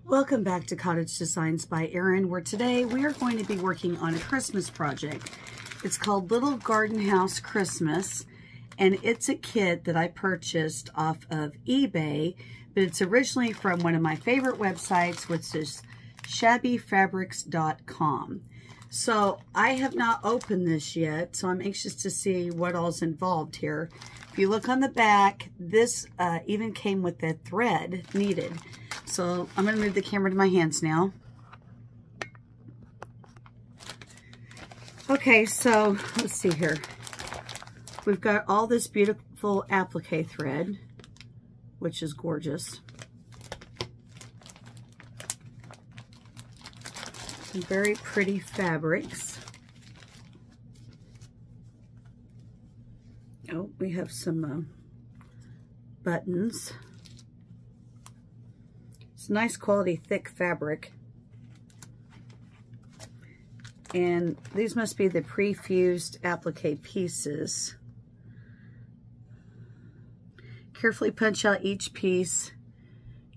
Welcome back to Cottage Designs by Erin, where today we are going to be working on a Christmas project. It's called Little Garden House Christmas, and it's a kit that I purchased off of eBay, but it's originally from one of my favorite websites, which is shabbyfabrics.com. So I have not opened this yet, so I'm anxious to see what all's involved here. If you look on the back, this even came with the thread needed. So I'm going to move the camera to my hands now. Okay, so let's see here. We've got all this beautiful applique thread, which is gorgeous. Some very pretty fabrics. Oh, we have some buttons. It's nice quality thick fabric. And these must be the pre-fused applique pieces. Carefully punch out each piece.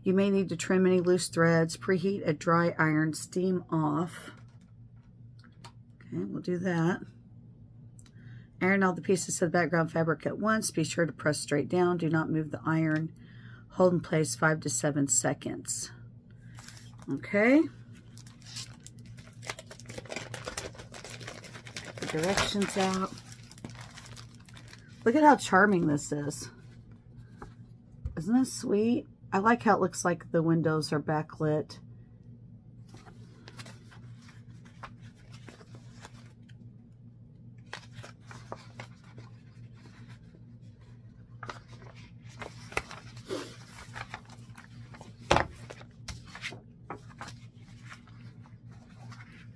You may need to trim any loose threads. Preheat a dry iron, steam off. Okay, we'll do that. Iron all the pieces of the background fabric at once. Be sure to press straight down. Do not move the iron. Hold in place 5 to 7 seconds. Okay. The directions out. Look at how charming this is. Isn't this sweet? I like how it looks like the windows are backlit.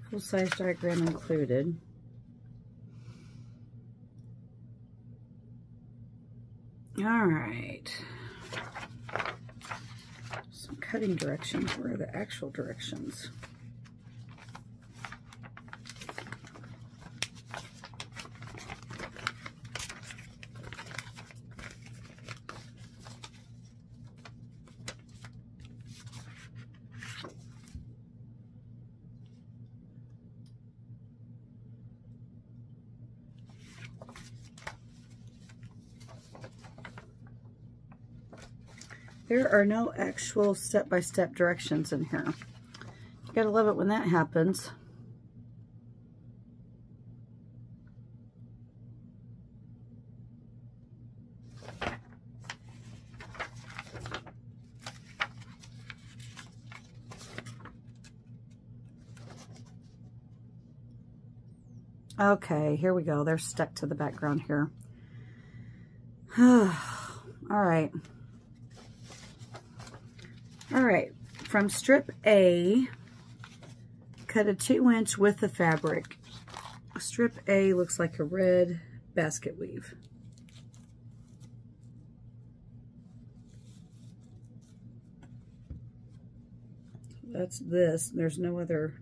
Full-size diagram included. All right. Some cutting directions. Where are the actual directions? There are no actual step-by-step directions in here. You gotta love it when that happens. Okay, here we go. They're stuck to the background here. All right. All right, from strip A, cut a 2-inch width of fabric. Strip A looks like a red basket weave. That's this. There's no other.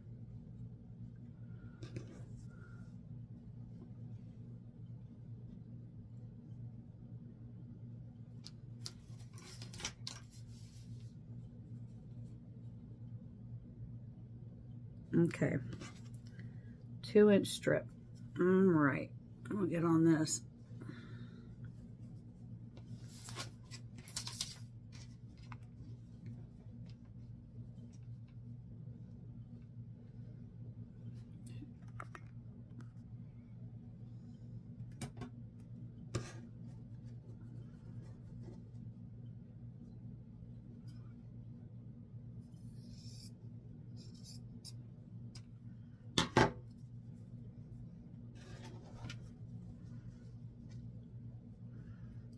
Okay, 2-inch strip. All right, we'll get on this.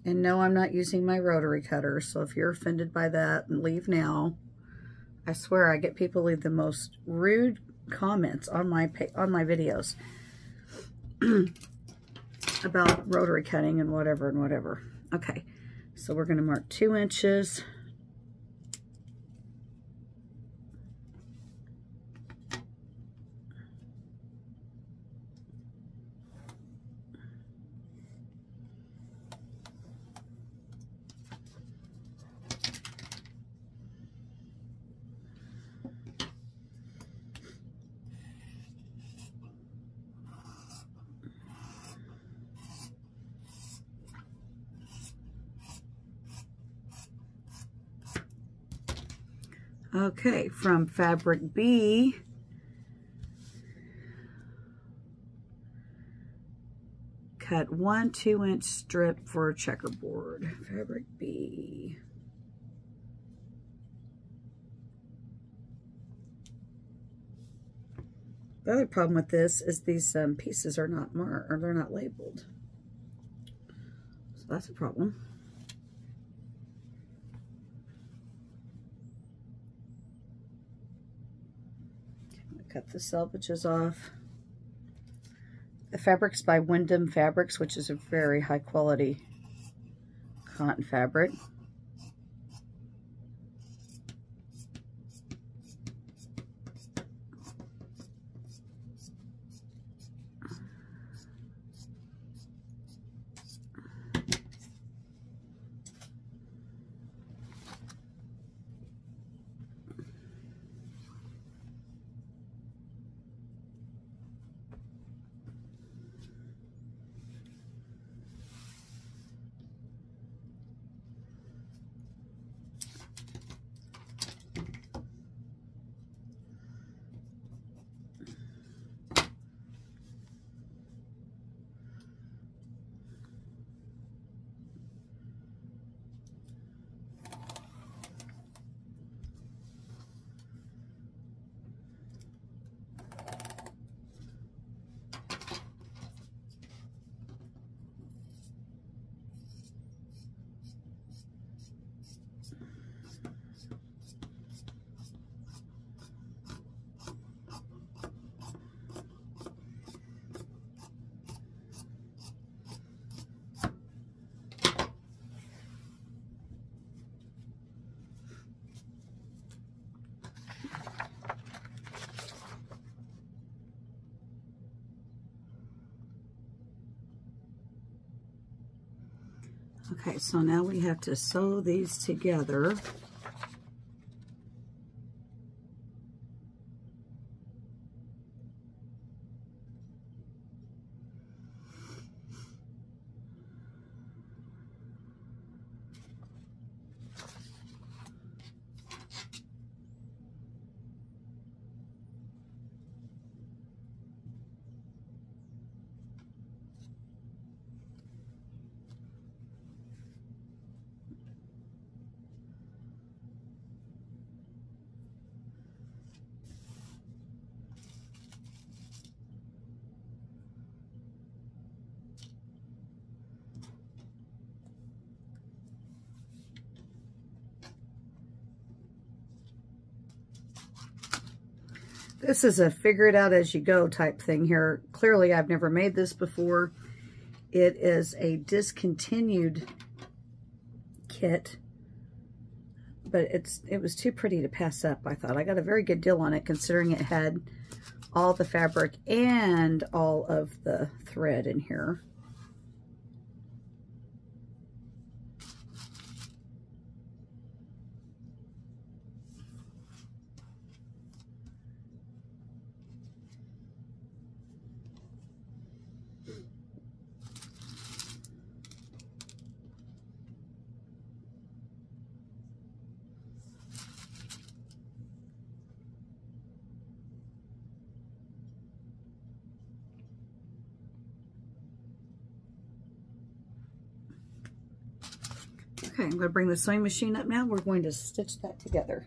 And no, I'm not using my rotary cutter, so if you're offended by that, leave now. I swear I get people leave the most rude comments on my videos about rotary cutting and whatever and whatever. Okay, so we're going to mark 2 inches. Okay, from Fabric B, cut 1 2-inch strip for checkerboard. Fabric B. The other problem with this is these pieces are not marked, or they're not labeled. So that's a problem. Cut the selvages off. The fabric's by Wyndham Fabrics, which is a very high quality cotton fabric. Okay, so now we have to sew these together. This is a figure it out as you go type thing here. Clearly, I've never made this before. It is a discontinued kit, but it was too pretty to pass up, I thought. I got a very good deal on it considering it had all the fabric and all of the thread in here. Okay, I'm going to bring the sewing machine up now. We're going to stitch that together.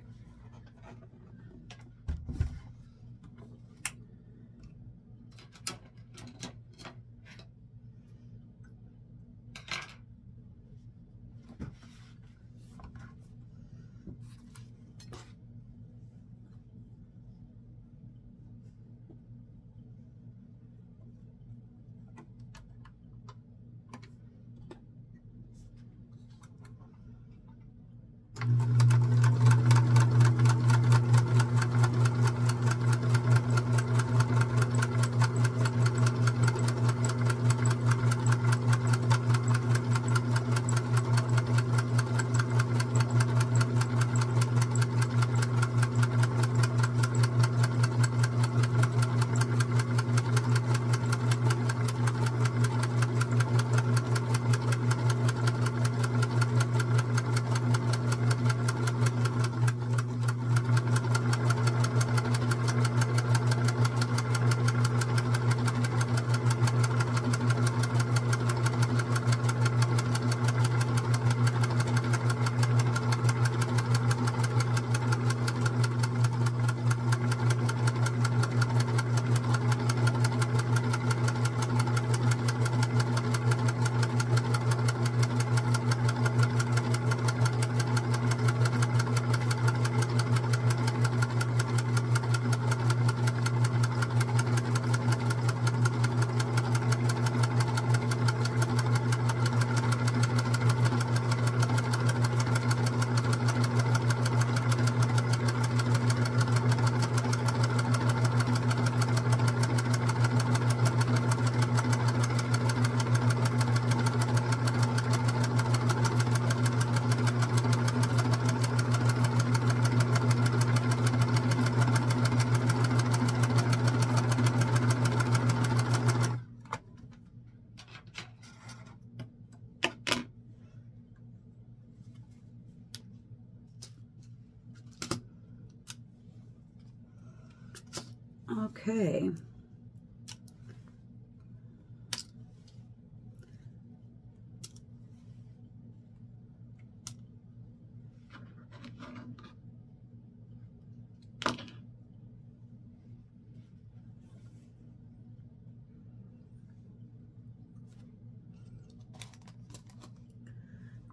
Okay.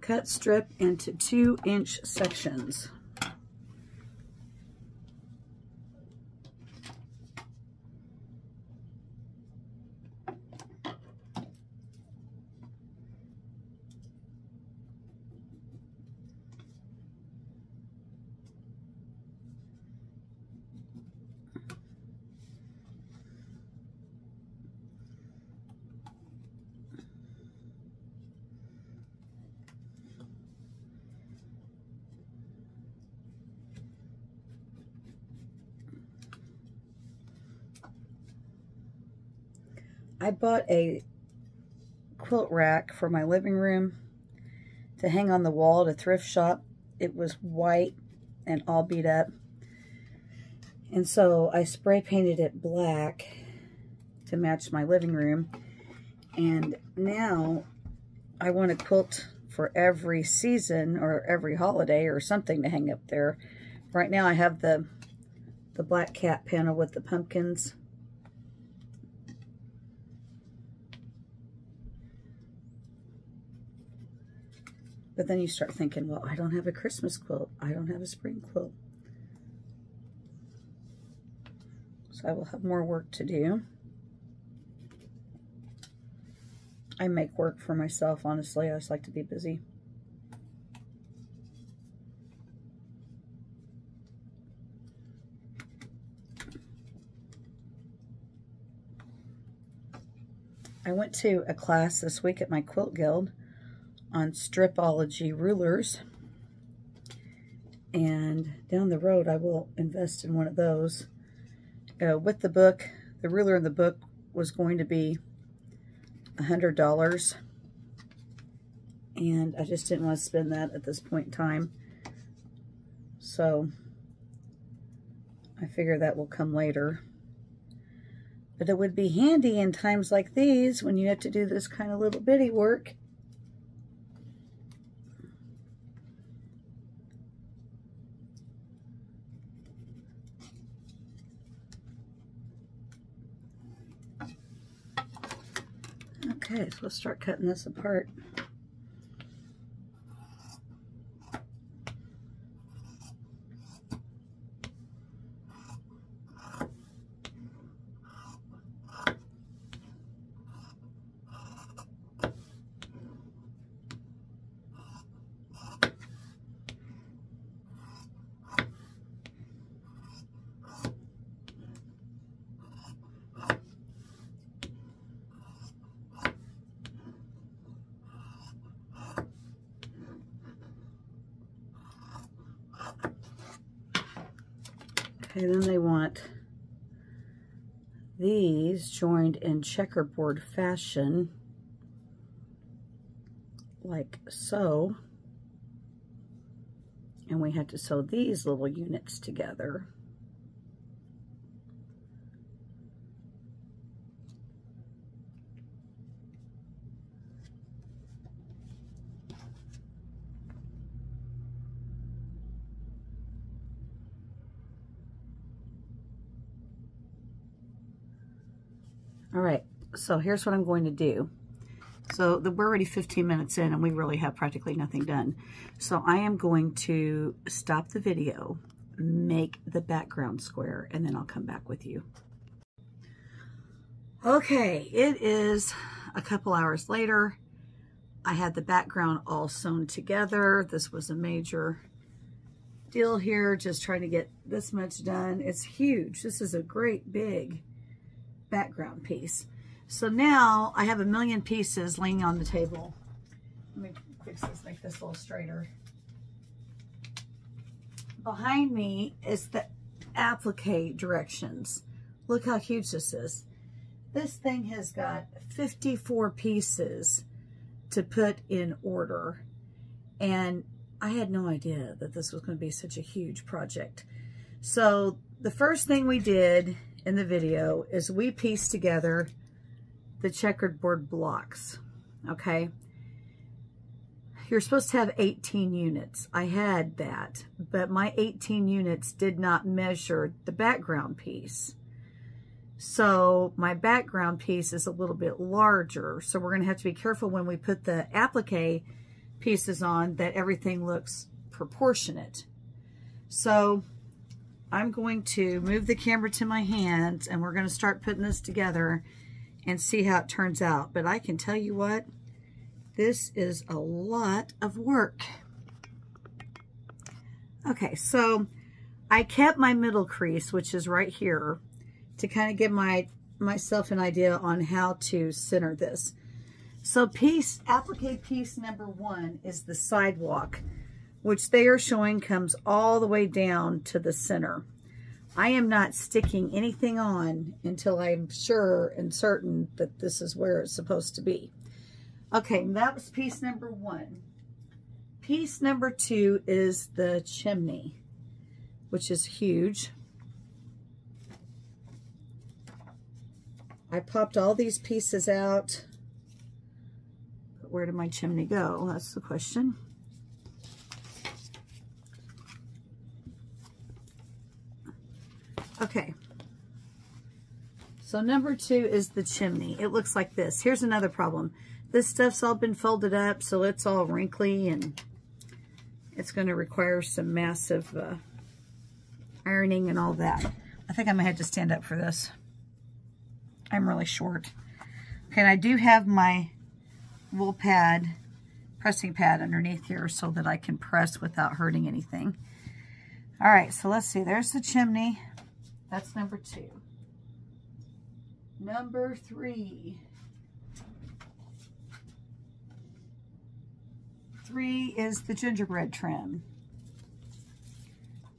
Cut strip into 2-inch sections. I bought a quilt rack for my living room to hang on the wall at a thrift shop. It was white and all beat up. And so I spray painted it black to match my living room. And now I want a quilt for every season or every holiday or something to hang up there. Right now I have the black cat panel with the pumpkins. But then you start thinking, well, I don't have a Christmas quilt. I don't have a spring quilt. So I will have more work to do. I make work for myself, honestly. I just like to be busy. I went to a class this week at my quilt guild on stripology rulers, and down the road I will invest in one of those. With the book, the ruler in the book was going to be $100, and I just didn't want to spend that at this point in time, so I figure that will come later. But it would be handy in times like these when you have to do this kind of little bitty work. Okay, so let's start cutting this apart. Okay, then they want these joined in checkerboard fashion, like so. And we have to sew these little units together. All right, so here's what I'm going to do. So we're already 15 minutes in and we really have practically nothing done. So I am going to stop the video, make the background square, and then I'll come back with you. Okay, it is a couple hours later. I had the background all sewn together. This was a major deal here, just trying to get this much done. It's huge. This is a great big background piece. So now I have a million pieces laying on the table. Let me fix this, make this a little straighter. Behind me is the applique directions. Look how huge this is. This thing has got 54 pieces to put in order. And I had no idea that this was going to be such a huge project. So the first thing we did in the video is we piece together the checkerboard blocks, okay? You're supposed to have 18 units. I had that, but my 18 units did not measure the background piece. So my background piece is a little bit larger. So we're gonna have to be careful when we put the applique pieces on that everything looks proportionate. So I'm going to move the camera to my hands and we're going to start putting this together and see how it turns out. But I can tell you what, this is a lot of work. Okay, so I kept my middle crease, which is right here, to kind of give myself an idea on how to center this. So applique piece number 1 is the sidewalk, which they are showing comes all the way down to the center. I am not sticking anything on until I'm sure and certain that this is where it's supposed to be. Okay, that was piece number 1. Piece number 2 is the chimney, which is huge. I popped all these pieces out. But where did my chimney go? That's the question. Okay, so number 2 is the chimney. It looks like this. Here's another problem. This stuff's all been folded up, so it's all wrinkly, and it's going to require some massive ironing and all that. I think I'm going to have to stand up for this. I'm really short. Okay, and I do have my wool pad, pressing pad underneath here so that I can press without hurting anything. All right, so let's see. There's the chimney. That's number 2. Number 3. 3 is the gingerbread trim.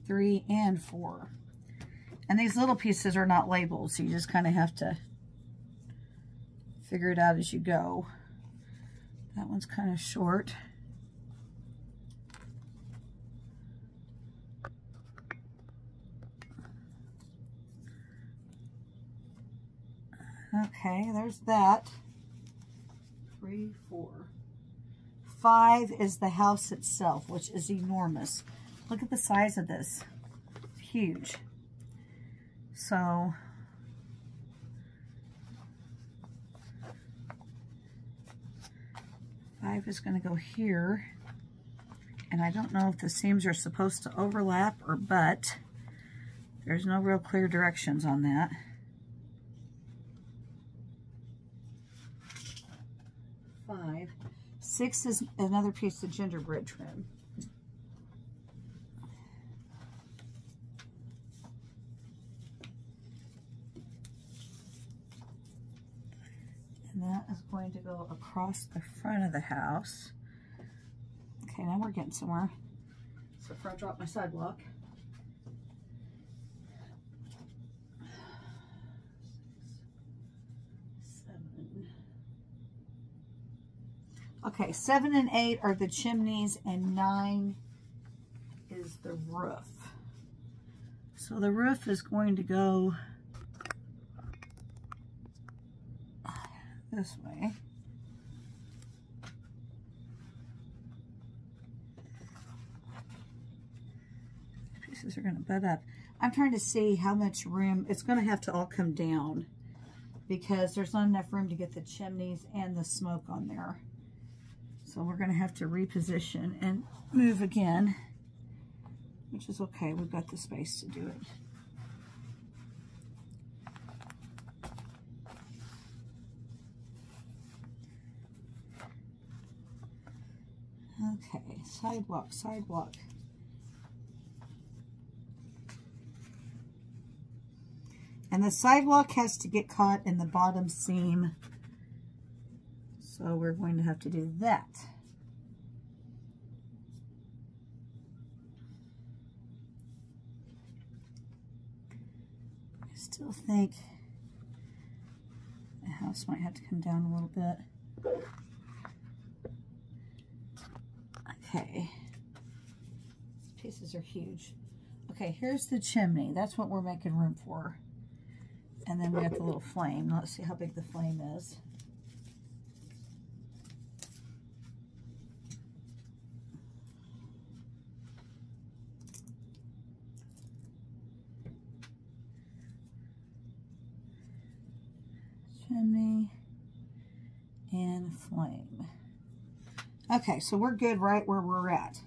3 and 4. And these little pieces are not labeled, so you just kind of have to figure it out as you go. That one's kind of short. Okay, there's that. 3, 4. 5 is the house itself, which is enormous. Look at the size of this. It's huge. So, five is going to go here. And I don't know if the seams are supposed to overlap or butt. There's no real clear directions on that. 5. 6 is another piece of gingerbread trim. And that is going to go across the front of the house. Okay, now we're getting somewhere. So before I drop my sidewalk. 7. Okay, 7 and 8 are the chimneys, and 9 is the roof. So the roof is going to go this way. Pieces are going to butt up. I'm trying to see how much room. It's going to have to all come down because there's not enough room to get the chimneys and the smoke on there. So we're going to have to reposition and move again, which is okay. We've got the space to do it. Okay, sidewalk, sidewalk. And the sidewalk has to get caught in the bottom seam. So we're going to have to do that. I still think the house might have to come down a little bit. Okay. These pieces are huge. Okay, here's the chimney. That's what we're making room for. And then we got the little flame. Let's see how big the flame is. Chimney and flame. Okay, so we're good right where we're at.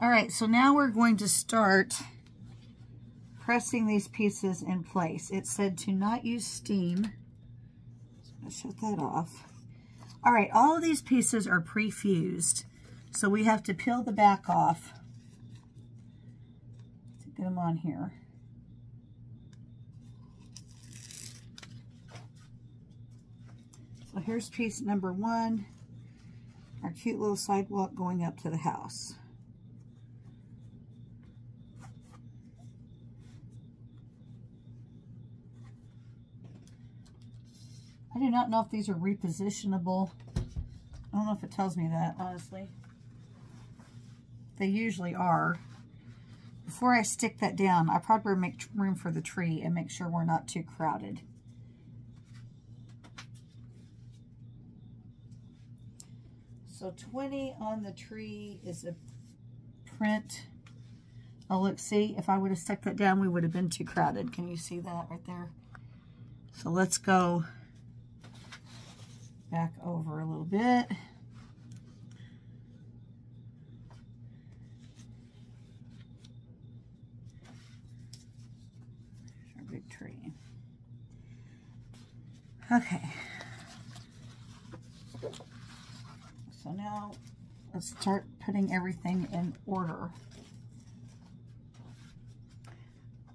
All right, so now we're going to start pressing these pieces in place. It said to not use steam. So I'm going to shut that off. All right, all of these pieces are pre-fused, so we have to peel the back off to get them on here. So here's piece number 1, our cute little sidewalk going up to the house. I do not know if these are repositionable. I don't know if it tells me that, honestly. They usually are. Before I stick that down, I probably make room for the tree and make sure we're not too crowded. So 20 on the tree is a print. Oh, look, see, if I would have stuck that down, we would have been too crowded. Can you see that right there? So let's go back over a little bit. There's our big tree. Okay. So now let's start putting everything in order.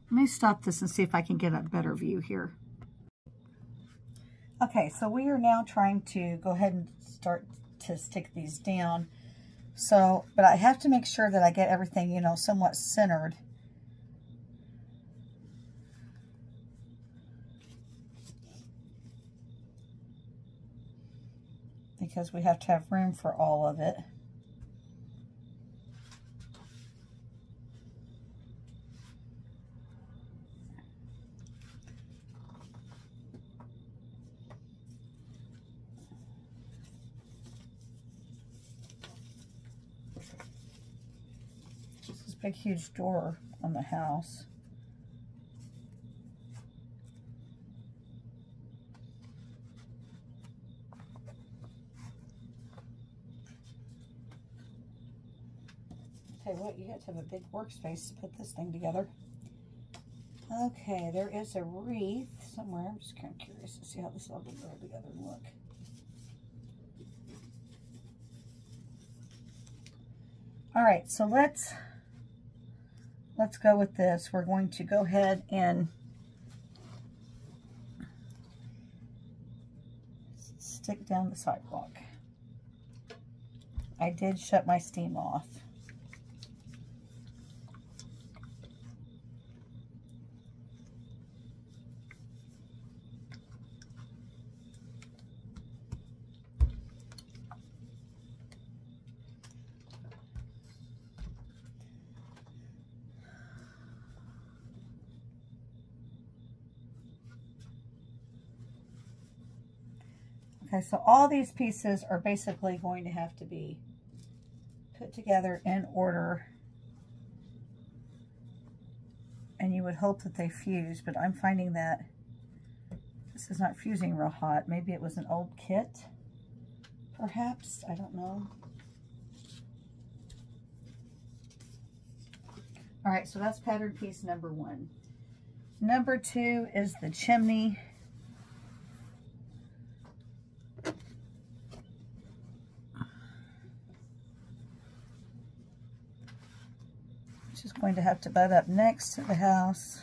Let me stop this and see if I can get a better view here. Okay, so we are now trying to go ahead and start to stick these down. So, but I have to make sure that I get everything, you know, somewhat centered. Because we have to have room for all of it. Big huge door on the house. Tell you what, you have to have a big workspace to put this thing together. Okay, there is a wreath somewhere. I'm just kind of curious to see how this all will go together and look. All right, so let's go with this. We're going to go ahead and stick down the sidewalk. I did shut my steam off. Okay, so all these pieces are basically going to have to be put together in order. And you would hope that they fuse, but I'm finding that this is not fusing real hot. Maybe it was an old kit, perhaps. I don't know. All right, so that's pattern piece number 1. Number 2 is the chimney. Which is going to have to butt up next to the house.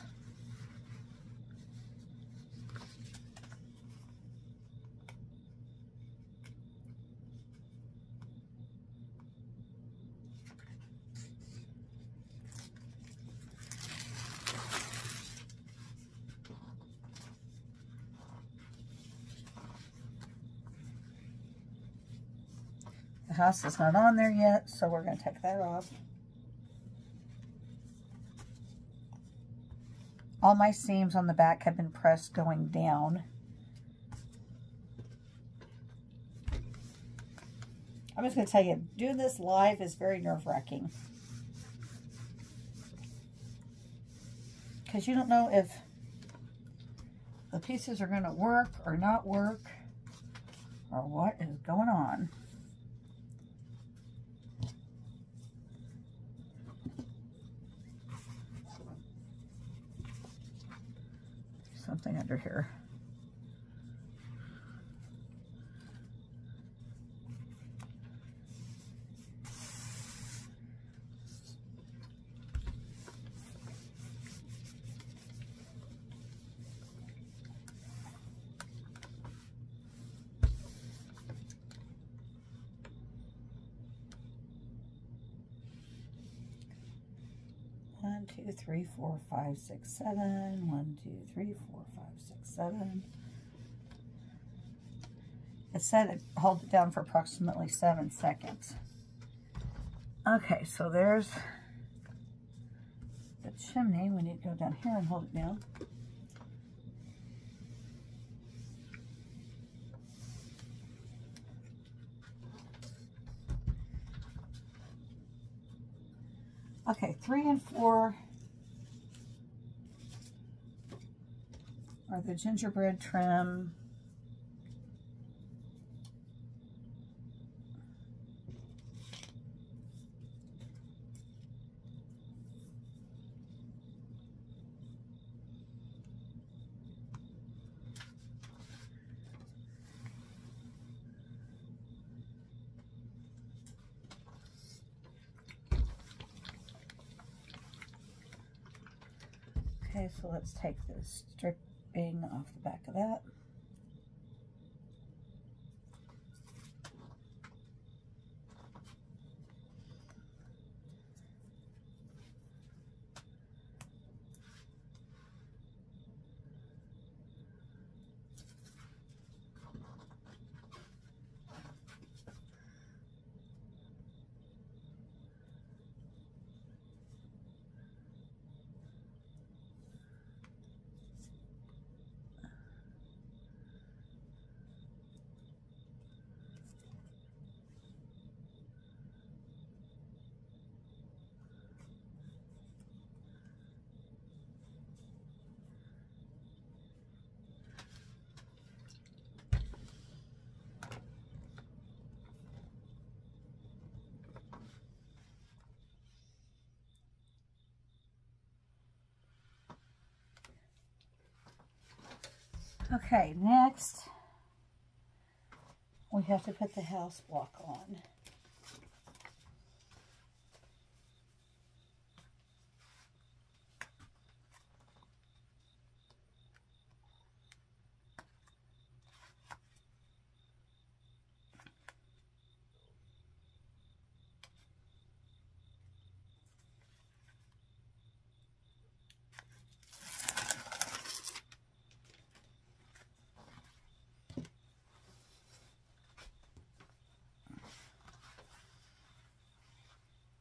The house is not on there yet, so we're going to take that off. All my seams on the back have been pressed going down. I'm just going to tell you, doing this live is very nerve-wracking. Because you don't know if the pieces are going to work or not work, or what is going on. Something under here. One, 2, 3, 4, 5, 6, 7. 1, 2, 3, 4, 5, 6, 7. It said it hold it down for approximately 7 seconds. Okay, so there's the chimney. We need to go down here and hold it down. Okay, 3 and 4 are the gingerbread trim. Okay, so let's take this stripping off the back of that. Okay, next we have to put the house block on.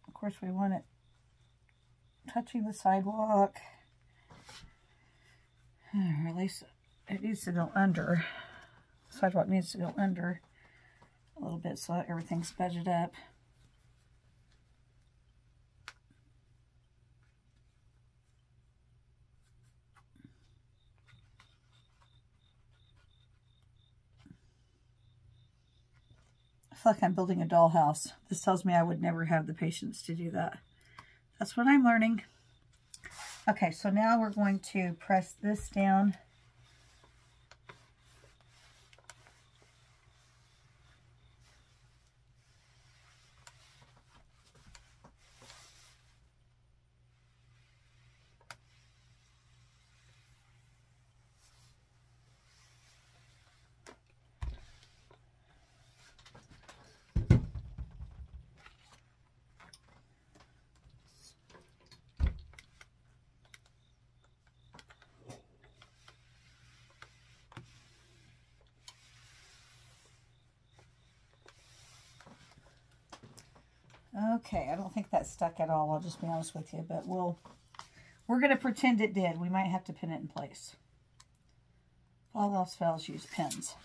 Of course, we want it touching the sidewalk, or at least it needs to go under. The sidewalk needs to go under a little bit so everything's budgeted up. I feel like I'm building a dollhouse. This tells me I would never have the patience to do that. That's what I'm learning. Okay, so now we're going to press this down. Okay, I don't think that stuck at all, I'll just be honest with you, but we're We're going to pretend it did. We might have to pin it in place. If all else fails, use pins.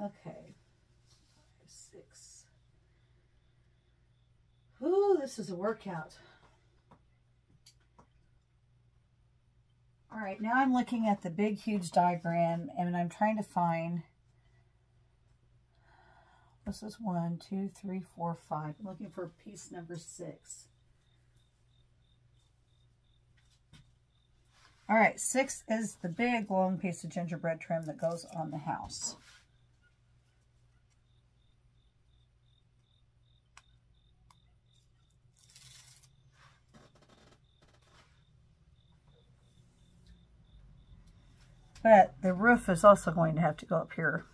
Okay. 6. Ooh, this is a workout. All right, now I'm looking at the big, huge diagram, and I'm trying to find, this is 1, 2, 3, 4, 5. I'm looking for piece number 6. All right, 6 is the big, long piece of gingerbread trim that goes on the house. But the roof is also going to have to go up here.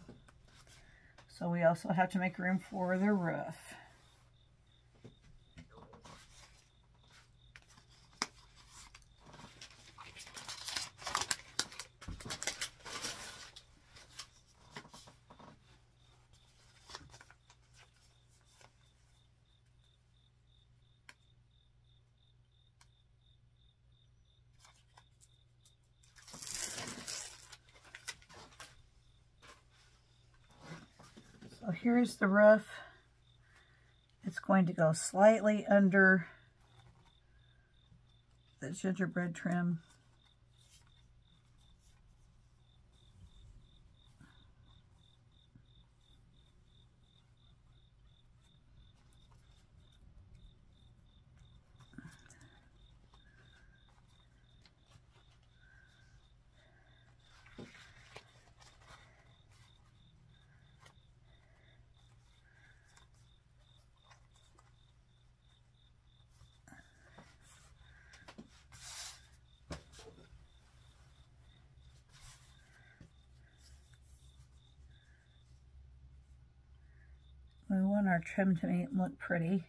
So we also have to make room for the roof. So here's the roof. It's going to go slightly under the gingerbread trim. We want our trim to look pretty.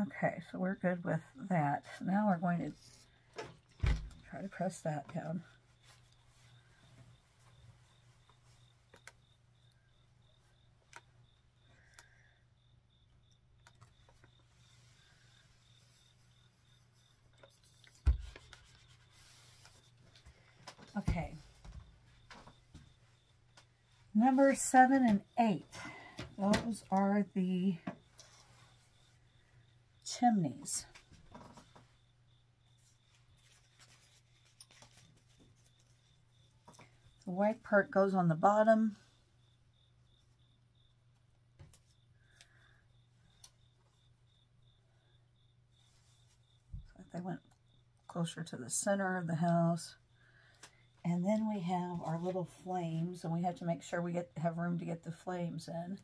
Okay, so we're good with that. So now we're going to try to press that down. Okay. Number 7 and 8. Those are the chimneys. The white part goes on the bottom. So they went closer to the center of the house. And then we have our little flames, and we have to make sure we have room to get the flames in.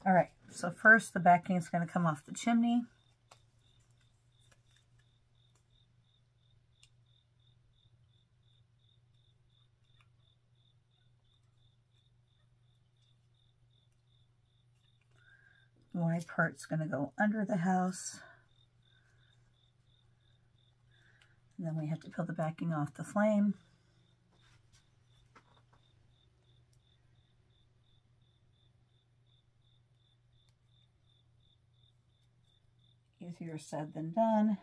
All right, so first the backing is going to come off the chimney. The white part's going to go under the house. And then we have to peel the backing off the flame. Easier said than done.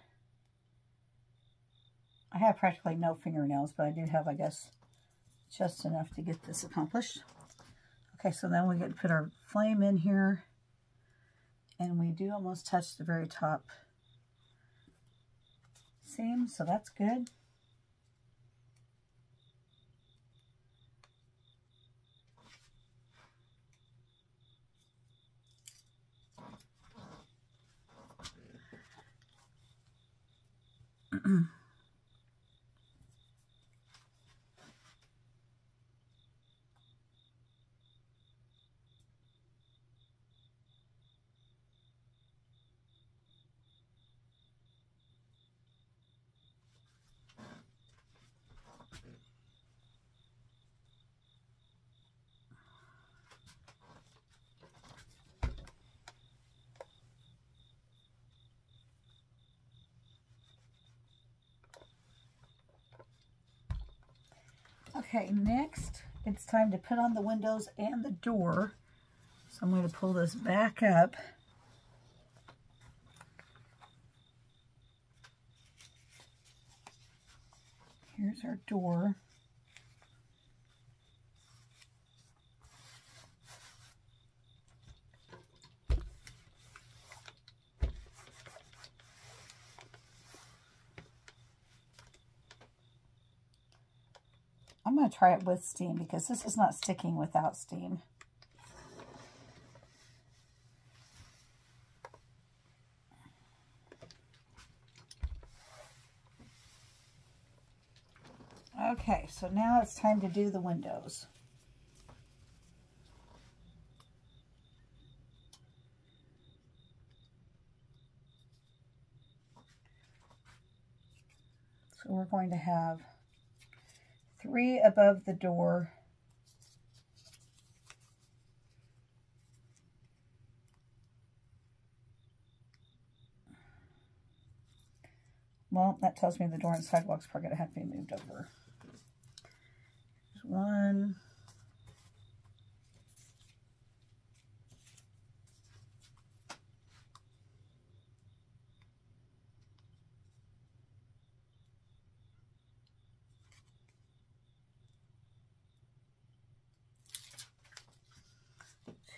I have practically no fingernails, but I do have, I guess, just enough to get this accomplished. Okay, so then we get to put our flame in here. And we do almost touch the very top seam, so that's good. Okay, next it's time to put on the windows and the door. So I'm going to pull this back up. Here's our door. I'm going to try it with steam because this is not sticking without steam. Okay, so now it's time to do the windows. So we're going to have 3 above the door. Well, that tells me the door and sidewalk's probably going to have to be moved over. There's 1.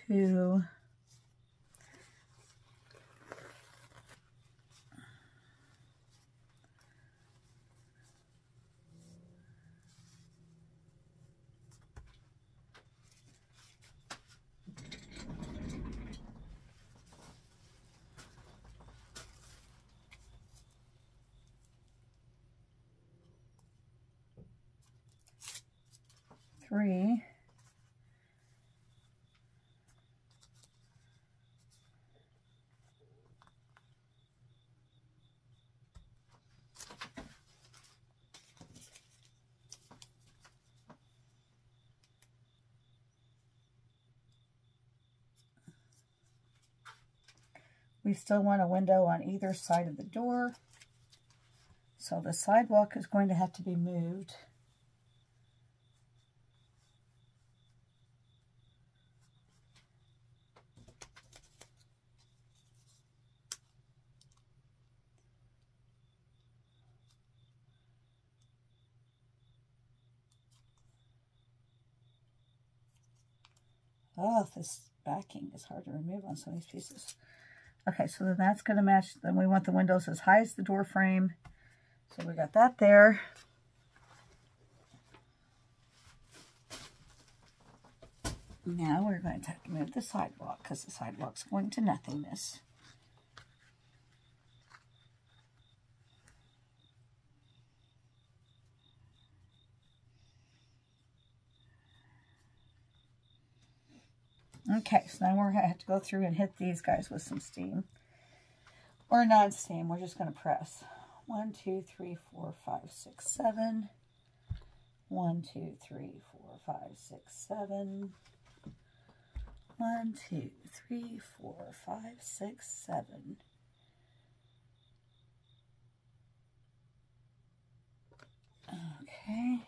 2. 3. We still want a window on either side of the door. So the sidewalk is going to have to be moved. Oh, this backing is hard to remove on some of these pieces. Okay, so then that's going to match. Then we want the windows as high as the door frame. So we got that there. Now we're going to have to move the sidewalk because the sidewalk's going to nothingness. Okay, so now we're going to have to go through and hit these guys with some steam. Or non-steam, we're just going to press. 1, 2, 3, 4, 5, 6, 7. 1, 2, 3, 4, 5, 6, 7. 1, 2, 3, 4, 5, 6, 7. Okay.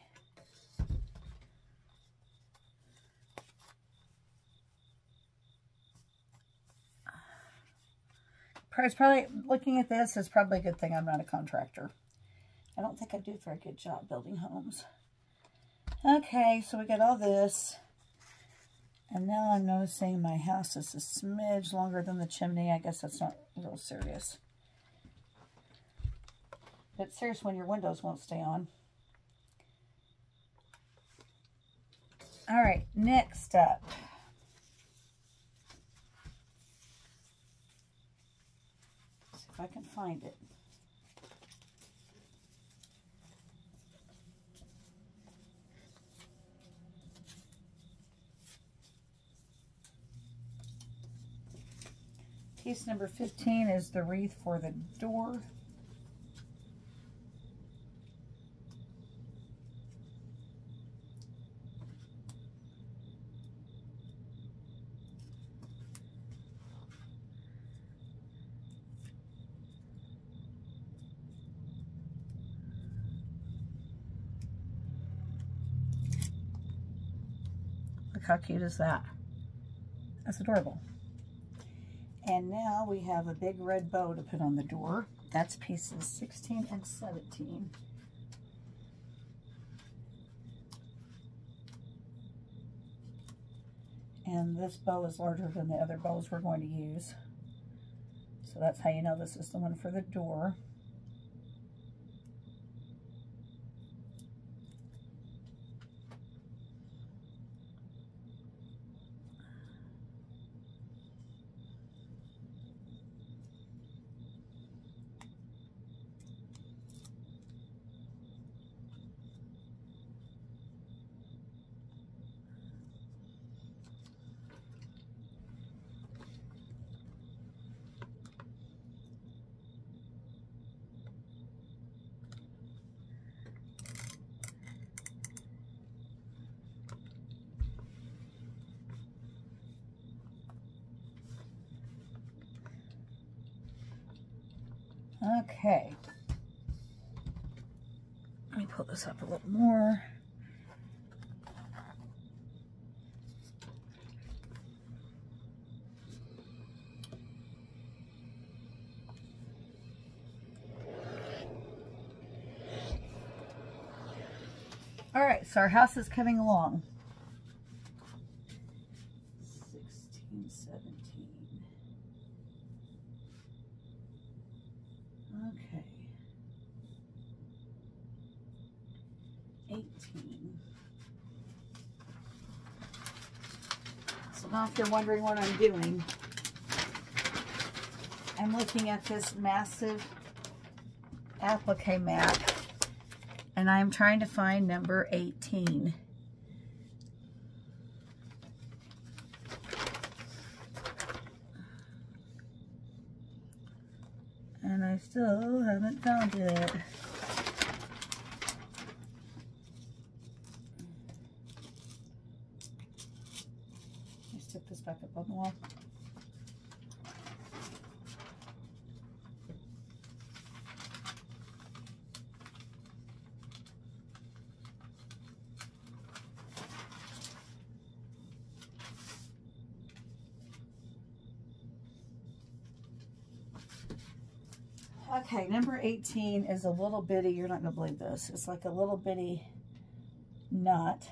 It's probably, looking at this, it's probably a good thing I'm not a contractor. I don't think I do a very good job building homes. Okay, so we got all this. And now I'm noticing my house is a smidge longer than the chimney. I guess that's not real serious. But it's serious when your windows won't stay on. All right, next up. See if I can find it. Piece number 15 is the wreath for the door. Look how cute is that? That's adorable. And now we have a big red bow to put on the door. That's pieces 16 and 17. And this bow is larger than the other bows we're going to use. So that's how you know this is the one for the door. Okay, let me pull this up a little more. All right, so our house is coming along. 16, 17. Okay. 18. So now if you're wondering what I'm doing, I'm looking at this massive applique map, and I'm trying to find number 18. And I still haven't found it. Let me stick this back up on the wall. Okay, number 18 is a little bitty, you're not going to believe this, it's like a little bitty knot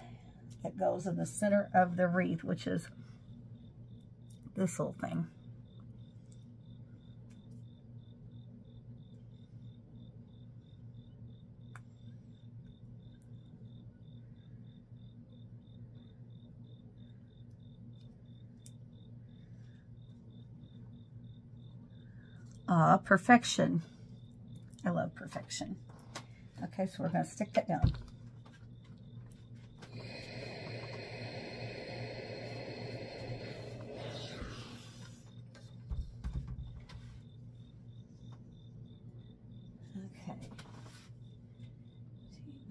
that goes in the center of the wreath, which is this little thing. Perfection. I love perfection. Okay, so we're going to stick that down. Okay.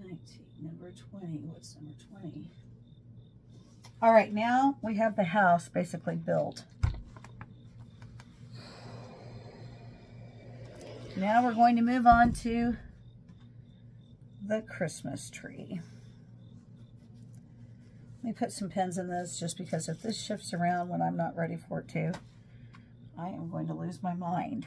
19, number 20. What's number 20? All right, now we have the house basically built. Now we're going to move on to the Christmas tree. Let me put some pins in this just because if this shifts around when I'm not ready for it to, I am going to lose my mind.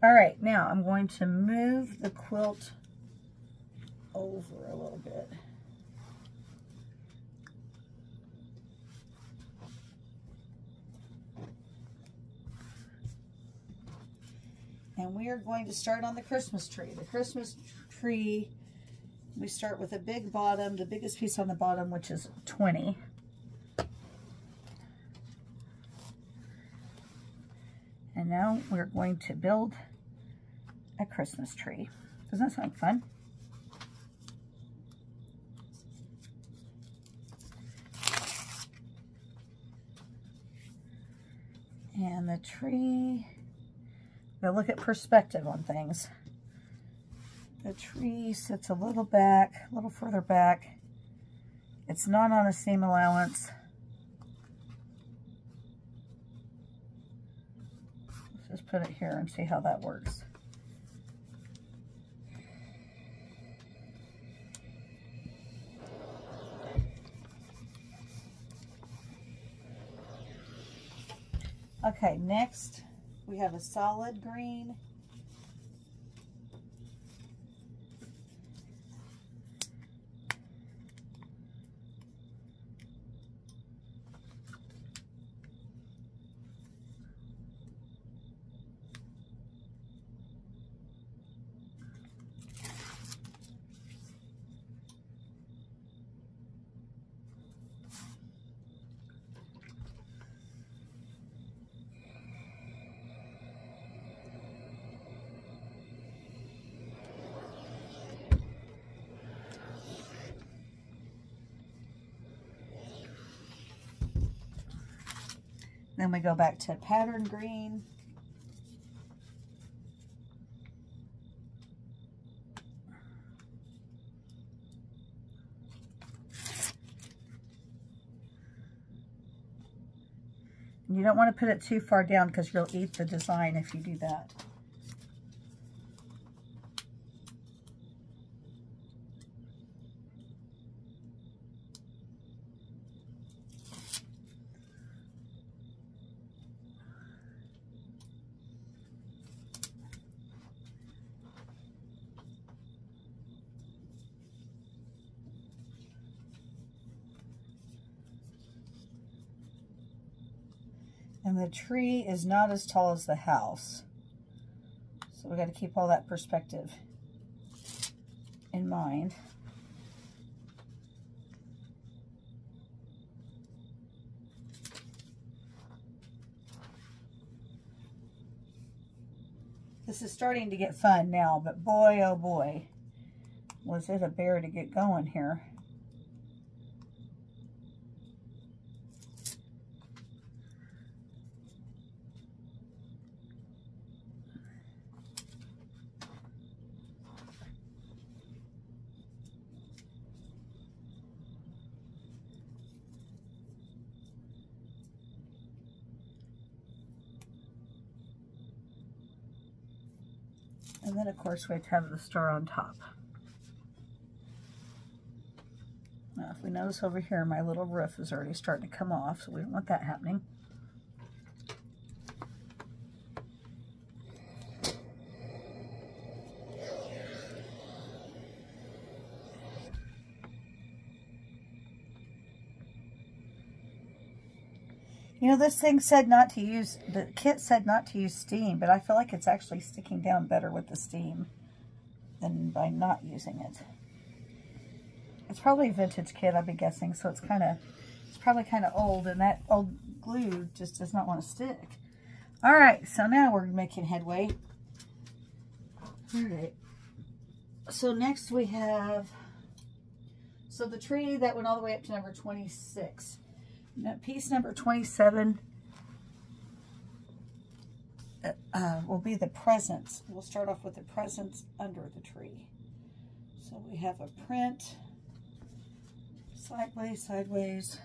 All right, now I'm going to move the quilt over a little bit. And we are going to start on the Christmas tree. The Christmas tree, we start with a big bottom, the biggest piece on the bottom, which is 20. And now we're going to build a Christmas tree. Doesn't that sound fun? And the tree, now look at perspective on things. The tree sits a little back, a little further back. It's not on a seam allowance. Let's just put it here and see how that works. Okay, next we have a solid green. Then we go back to pattern green. And you don't want to put it too far down because you'll eat the design if you do that. And the tree is not as tall as the house. So we got to keep all that perspective in mind. This is starting to get fun now, but boy, oh boy, was it a bear to get going here. And then, of course, we have the star on top. Now, if we notice over here, my little roof is already starting to come off, so we don't want that happening. You know, this thing said not to use, the kit said not to use steam, but I feel like it's actually sticking down better with the steam than by not using it. It's probably a vintage kit, I'd be guessing, so it's probably kind of old, and that old glue just does not want to stick. All right, so now we're making headway. All right. So next we have, so the tree that went all the way up to number 26. Now, piece number 27 will be the presents. We'll start off with the presents under the tree. So we have a print, sideways, sideways.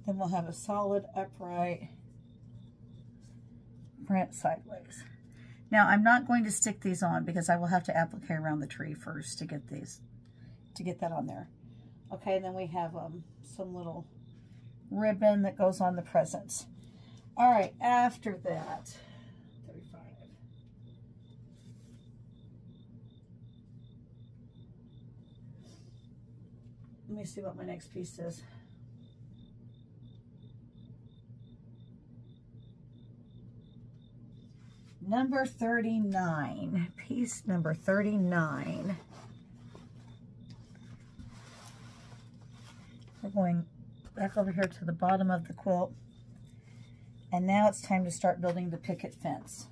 Then we'll have a solid upright print sideways. Now, I'm not going to stick these on because I will have to applique around the tree first to get that on there. Okay, and then we have some little ribbon that goes on the presents. All right, after that, 35. Let me see what my next piece is. Number 39, piece number 39. We're going back over here to the bottom of the quilt. And now it's time to start building the picket fence.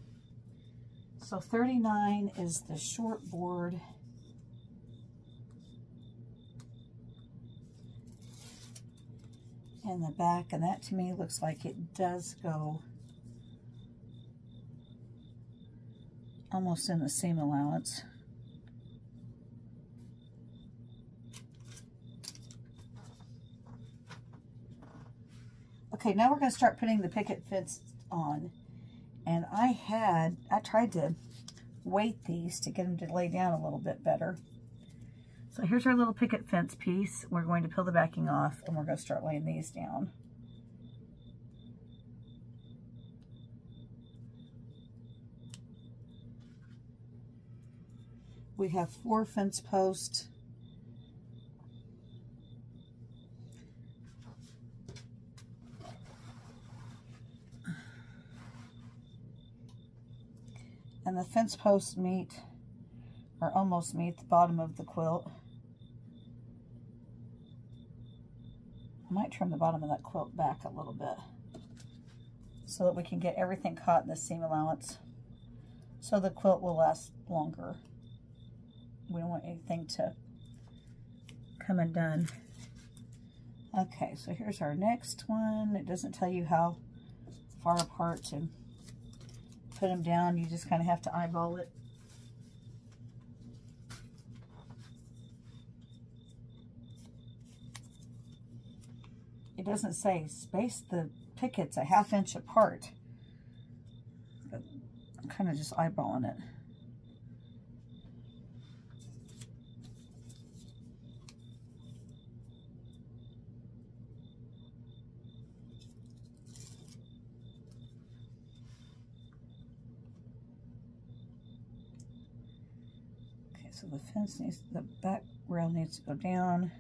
So 39 is the short board. And the back, and that to me looks like it does go almost in the seam allowance. Okay, now we're going to start putting the picket fence on. And I tried to weight these to get them to lay down a little bit better. So here's our little picket fence piece. We're going to peel the backing off and we're going to start laying these down. We have 4 fence posts. And the fence posts meet, or almost meet, the bottom of the quilt. I might trim the bottom of that quilt back a little bit so that we can get everything caught in the seam allowance so the quilt will last longer. We don't want anything to come undone. Okay, so here's our next one. It doesn't tell you how far apart to put them down. You just kind of have to eyeball it. It doesn't say space the pickets a 1/2 inch apart. But I'm kind of just eyeballing it. So the fence needs, the back rail needs to go down.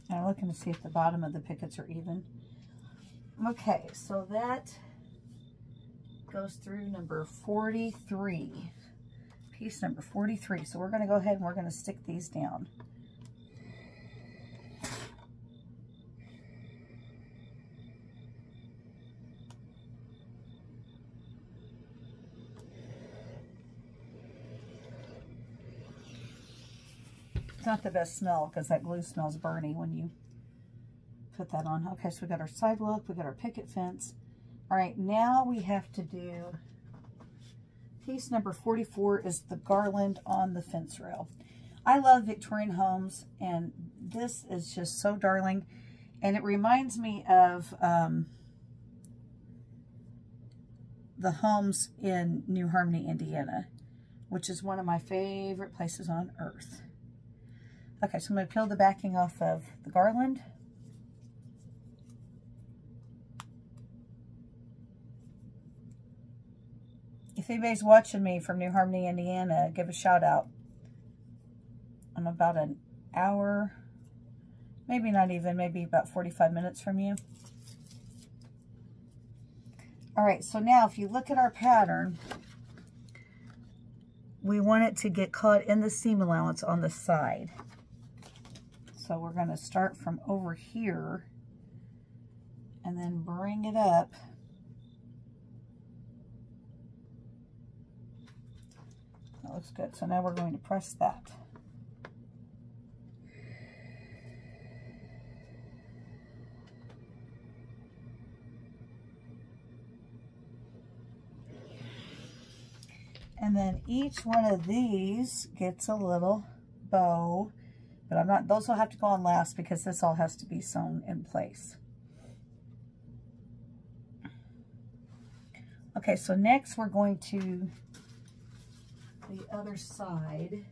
And I'm looking to see if the bottom of the pickets are even. Okay, so that goes through number 43. Piece number 43. So we're going to go ahead and we're going to stick these down. It's not the best smell because that glue smells burny when you put that on. Okay, so we got our sidewalk, we got our picket fence. All right, now we have to do piece number 44 is the garland on the fence rail. I love Victorian homes, and this is just so darling. And it reminds me of the homes in New Harmony, Indiana, which is one of my favorite places on earth. Okay, so I'm going to peel the backing off of the garland. If anybody's watching me from New Harmony, Indiana, give a shout out. I'm about an hour, maybe not even, maybe about 45 minutes from you. All right, so now if you look at our pattern, we want it to get caught in the seam allowance on the side. So we're going to start from over here and then bring it up. That looks good. So now we're going to press that. And then each one of these gets a little bow, but I'm not, those will have to go on last because this all has to be sewn in place. Okay, so next we're going to the other side.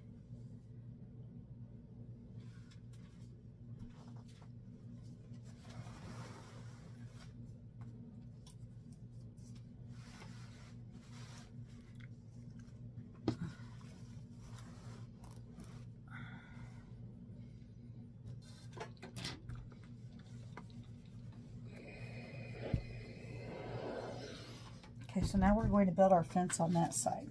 Okay, so now we're going to build our fence on that side.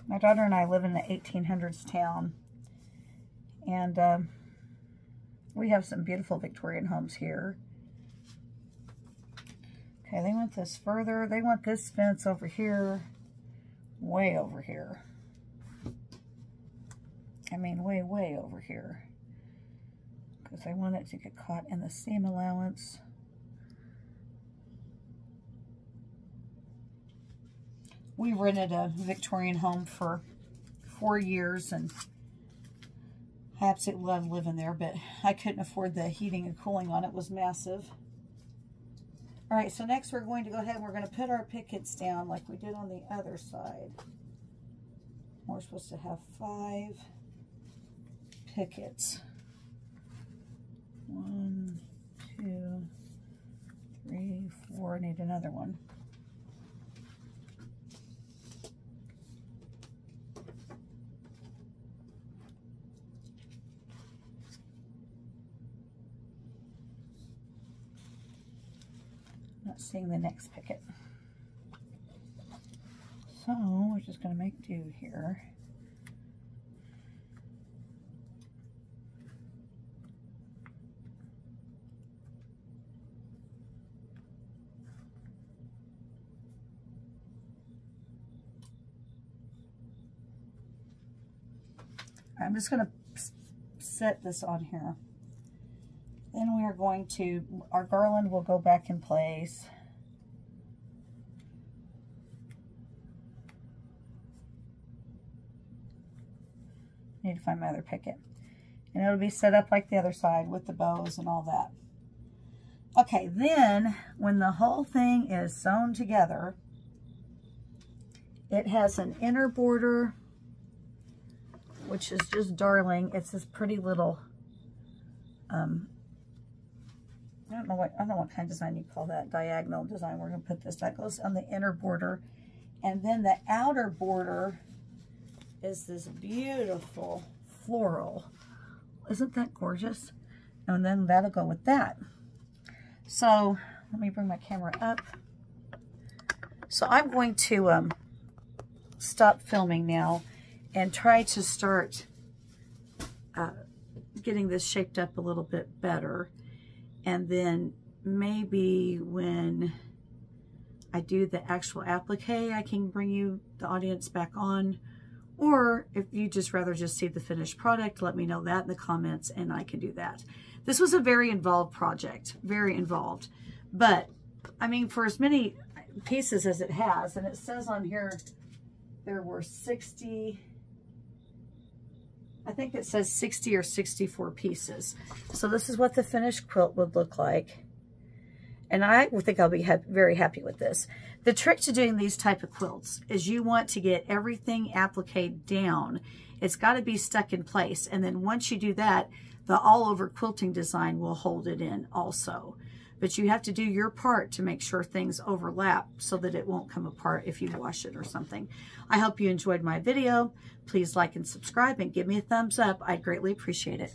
My daughter and I live in the 1800s town, and We have some beautiful Victorian homes here. Okay, they want this further. They want this fence over here, way over here. I mean, way, way over here. Because I want it to get caught in the seam allowance. We rented a Victorian home for 4 years, and I absolutely love living there, but I couldn't afford the heating and cooling on it. It was massive. All right, so next we're going to go ahead and we're going to put our pickets down like we did on the other side. We're supposed to have 5 pickets. 1, 2, 3, 4. I need another one. Not seeing the next picket. So we're just going to make do here. I'm just going to set this on here. Then we are going to, our garland will go back in place. Need to find my other picket. And it'll be set up like the other side with the bows and all that. Okay, then when the whole thing is sewn together, it has an inner border, which is just darling. It's this pretty little, I don't know what kind of design you call that, diagonal design. We're going to put this, that goes on the inner border. And then the outer border is this beautiful floral. Isn't that gorgeous? And then that'll go with that. So let me bring my camera up. So I'm going to stop filming now and try to start getting this shaped up a little bit better. And then maybe when I do the actual applique, I can bring you the audience back on. Or if you just rather just see the finished product, let me know that in the comments and I can do that. This was a very involved project, very involved. But, I mean, for as many pieces as it has, and it says on here there were 60, I think it says 60 or 64 pieces. So this is what the finished quilt would look like. And I think I'll be very happy with this. The trick to doing these type of quilts is you want to get everything appliqued down. It's got to be stuck in place. And then once you do that, the all-over quilting design will hold it in also. But you have to do your part to make sure things overlap so that it won't come apart if you wash it or something. I hope you enjoyed my video. Please like and subscribe and give me a thumbs up. I'd greatly appreciate it.